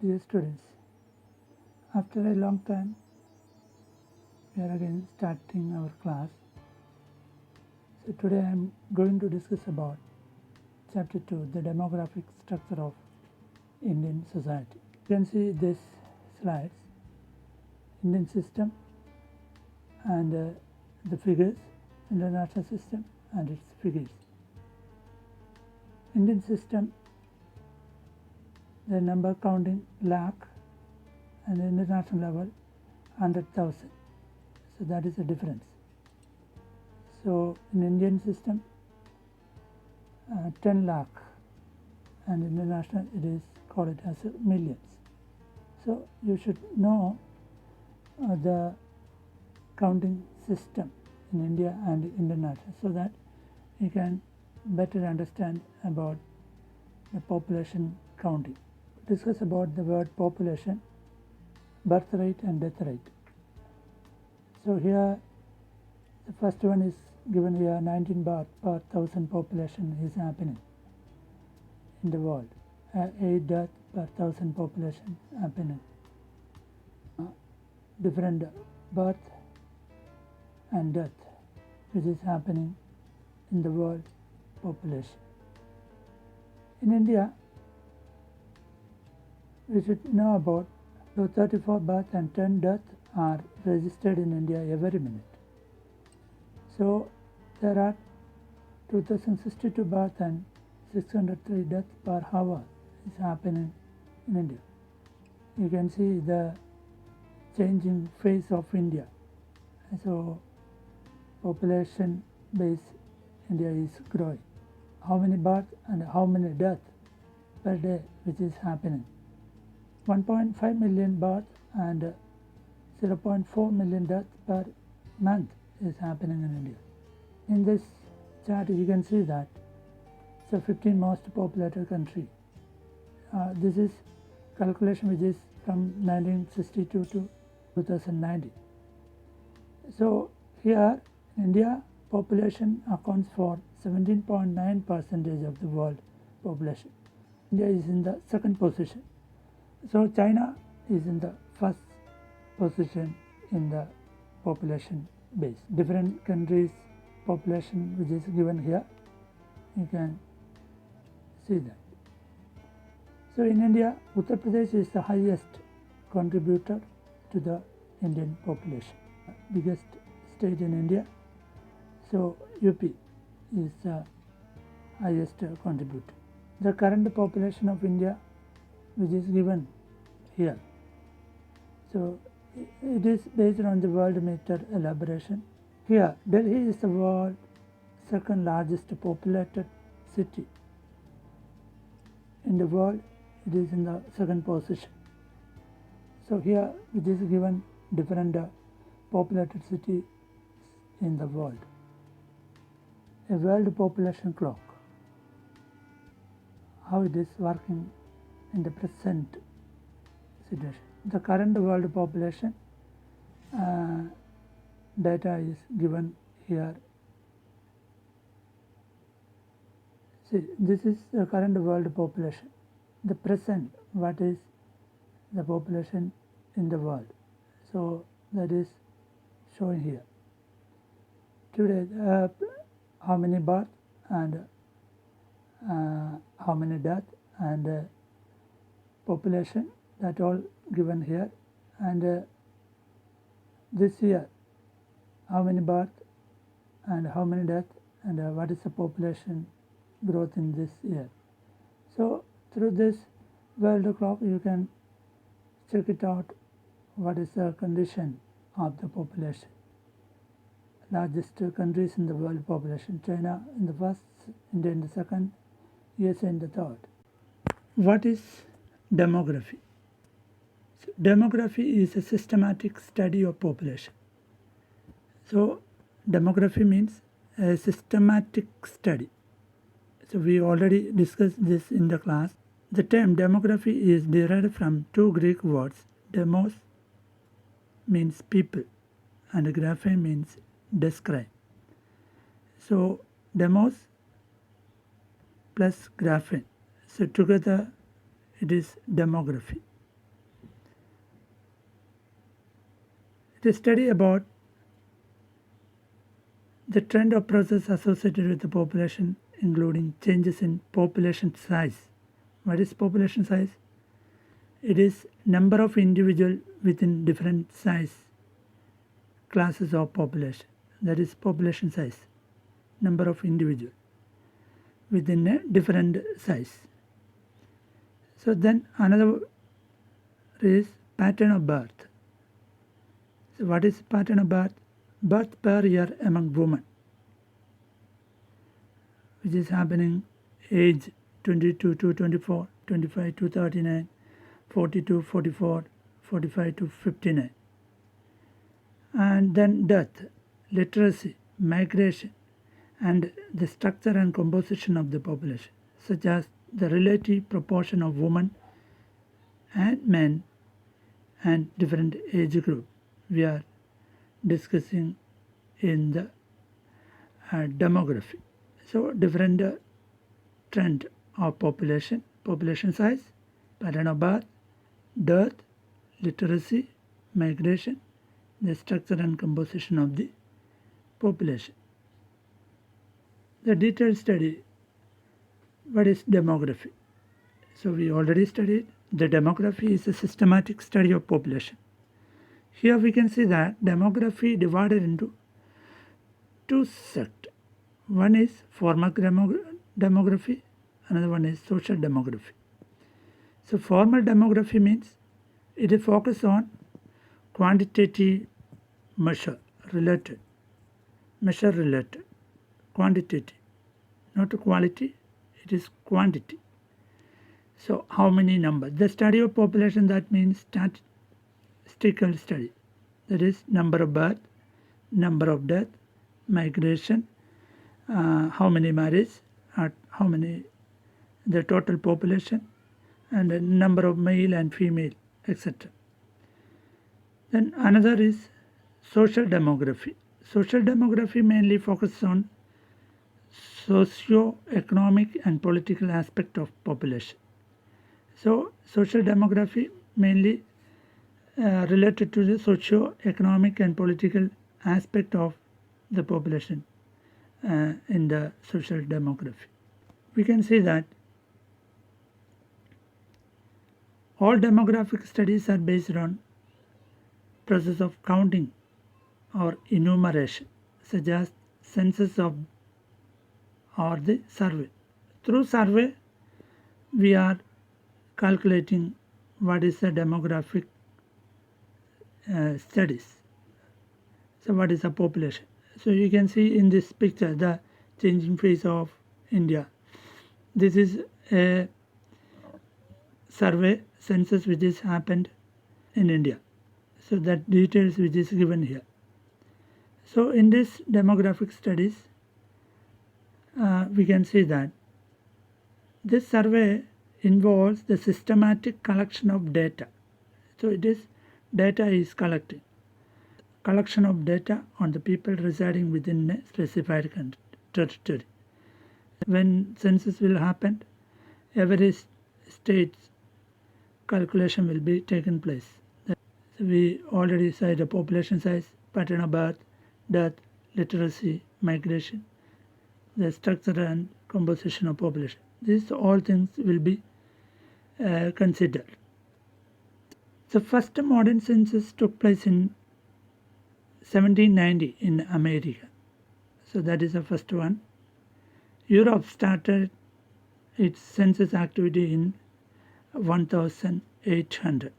Dear students, after a long time, we are again starting our class. So today I am going to discuss about Chapter 2, the demographic structure of Indian society. You can see this slides, Indian system and the figures, international system and its figures. Indian system, the number counting lakh, and the international level 100,000. So that is the difference. So in Indian system 10 lakh, and international it is called as millions. So you should know the counting system in India and international, so that you can better understand about the population counting. Discuss about the word population, birth rate and death rate. So here the first one is given here, 19 birth per thousand population is happening in the world, 8 death per thousand population happening. Different birth and death which is happening in the world population. In India, we should know about 34 birth and 10 death are registered in India every minute. So there are 2062 birth and 603 deaths per hour is happening in India. You can see the changing face of India. So population base India is growing. How many birth and how many deaths per day which is happening? 1.5 million birth and 0.4 million deaths per month is happening in India. In this chart you can see that it's the 15th most populated country. This is calculation which is from 1962 to 2019. So here India population accounts for 17.9% of the world population. India is in the second position. So China is in the first position in the population base. Different countries population which is given here, you can see that. So in India, Uttar Pradesh is the highest contributor to the Indian population, biggest state in India. So UP is the highest contributor. The current population of India which is given here. So it is based on the world meter elaboration. Here Delhi is the world's second largest populated city. In the world it is in the second position. So here it is given different populated cities in the world. A world population clock, how it is working in the present situation. The current world population data is given here. See, this is the current world population. The present, what is the population in the world. So that is shown here. Today, how many birth and how many death and population, that all given here. And this year, how many birth and how many death and what is the population growth in this year. So through this world clock you can check it out, what is the condition of the population. Largest countries in the world population: China in the first, India in the second, USA in the third. What is demography? So demography is a systematic study of population. So demography means a systematic study. So we already discussed this in the class. The term demography is derived from two Greek words. Demos means people and graphe means describe. So demos plus graphe, so together it is demography. It is study about the trend or process associated with the population, including changes in population size. What is population size? It is number of individuals within different size classes of population. That is population size, number of individuals within a different size. So then another is pattern of birth. So what is pattern of birth? Birth per year among women, which is happening age 22 to 24, 25 to 39, 40 to 44, 45 to 59. And then death, literacy, migration, and the structure and composition of the population, such as the relative proportion of women and men and different age group. We are discussing in the demography. So different trend of population size, pattern of birth, death, literacy, migration, the structure and composition of the population. The detailed study, what is demography? So we already studied the demography is a systematic study of population. Here we can see that demography divided into two sects. One is formal demography, another one is social demography. So formal demography means it is focused on quantitative measure related, quantitative, not quality, it is quantity. So how many numbers? The study of population, that means statistical study, that is number of birth, number of death, migration, how many marriage, how many the total population, and the number of male and female, etc. Then another is social demography. Social demography mainly focuses on socio-economic and political aspect of population. So social demography mainly related to the socio-economic and political aspect of the population in the social demography. We can see that all demographic studies are based on process of counting or enumeration, such as census or the survey. Through survey, we are calculating what is the demographic studies. So what is the population? So you can see in this picture the changing face of India. This is a survey census which is happened in India. So that details which is given here. So in this demographic studies, we can see that this survey involves the systematic collection of data. So it is data is collection of data on the people residing within a specified territory. When census will happen, every state's calculation will be taken place. So we already said the population size, pattern of birth, death, literacy, migration, the structure and composition of population. These all things will be considered. The first modern census took place in 1790 in America. So that is the first one. Europe started its census activity in 1800.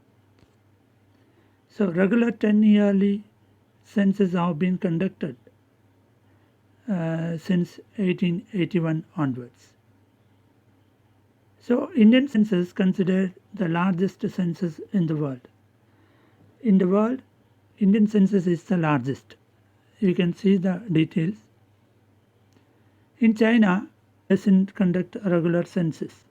So regular 10-yearly census have been conducted since 1881 onwards. So Indian census considered the largest census in the world. In the world, Indian census is the largest. You can see the details. In China, doesn't conduct a regular census.